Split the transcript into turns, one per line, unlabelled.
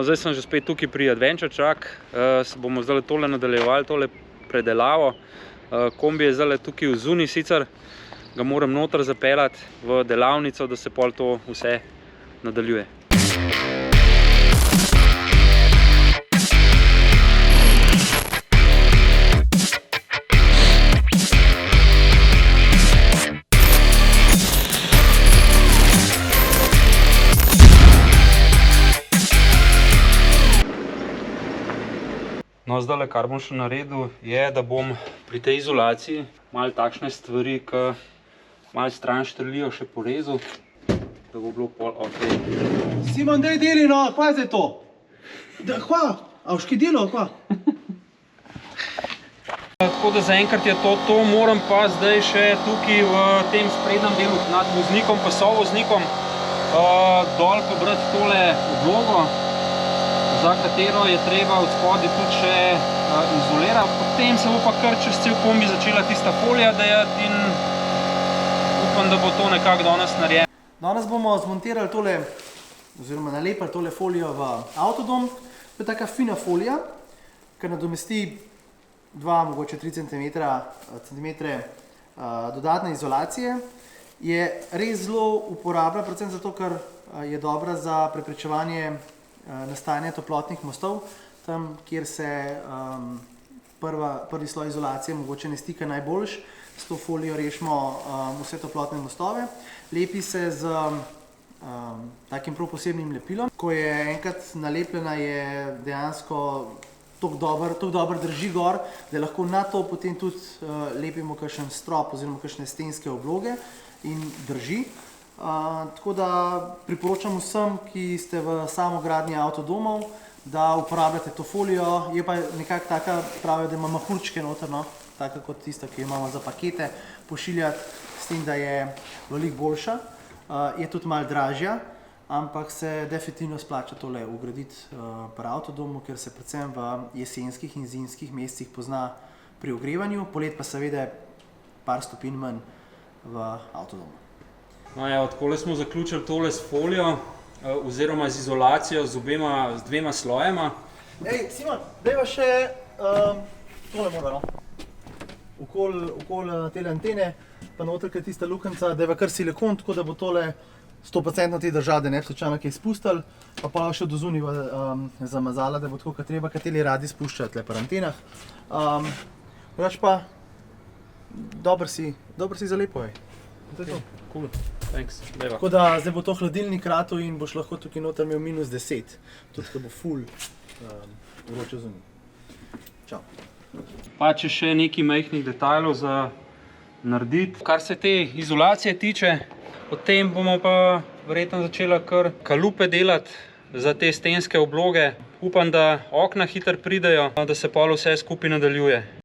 No, zdaj sem že spet tukaj pri Adventure Truck, se bomo zdaj tole nadaljevali, tole predelavo. Kombi je zdaj tukaj vzuni, sicer ga moram noter zapeljati v delavnico, da se pol to vse nadaljuje. No, zdaj, kar bom še naredil, je, da bom pri tej izolaciji malo takšne stvari, ki malo stran štrlijo, še porezal, da bo bilo pol ok.
Simon, daj deli, no, kaj je zdaj to? Hva? A vški delo, hva?
Tako da zaenkrat je to, moram pa zdaj še tukaj v tem sprednjem delu nad voznikom, pa sovoznikom, dol pobrati tole oblogo, za katero je treba od spodaj tudi še izolirati. Potem se bo pa kar čez cel kombi začela tista folija dajati in upam, da bo to nekako danes narejeno.
Danes bomo zmontirali tole, oziroma nalepili tole folijo v avtodom. To je taka fina folija, ki nadomesti 2, mogoče 3 cm dodatne izolacije. Je res zelo uporabna, predvsem zato, ker je dobra za preprečevanje nastajanje toplotnih mostov, tam, kjer se prvi sloj izolacije mogoče ne stika najboljš. S to folijo rešimo vse toplotne mostove. Lepi se z takim prav posebnim lepilom. Ko je enkrat nalepljena, je dejansko toliko dobro drži gor, da lahko na to potem tudi lepimo kakšen strop oziroma kakšne stenske obloge in drži. Tako da priporočam vsem, ki ste v samogradnji avtodomov, da uporabljate to folijo. Je pa nekako taka, pravijo, da ima mahurčke noter, no, taka kot tista, ki jo imamo za pakete pošiljati, s tem, da je veliko boljša. Je tudi malo dražja, ampak se definitivno splača tole ugraditi pri avtodomu, ker se predvsem v jesenskih in zimskih mesecih pozna pri ogrevanju, polet pa seveda par stopinj manj v avtodomu.
No, evo, takole smo zaključili tole s folijo, oziroma z izolacijo z dvema slojema.
Ej, Simon, dajva še tole mora, no. Okoli tele antene, pa noter, ker tista lukenca, dajva kar silikon, tako da bo tole 100% te držal, da ne bi slučajno kaj spustili, pa še do zuniva zamazala, da bo tako, kot treba, kateri radi spuščajo tle pri antenah. Drugače pa, dobro si zalepo, To je to.
Cool, thanks, dajva.
Tako da zdaj bo to hladilnik ratal in boš lahko tukaj noter imel -10, tudi ko bo ful vroče zunaj. Čau.
Pa če še nekaj majhnih detajlov za narediti. Kar se te izolacije tiče, potem bomo pa verjetno začela kar kalupe delati za te stenske obloge. Upam, da okna hitro pridejo, da se pol vse skupaj nadaljuje.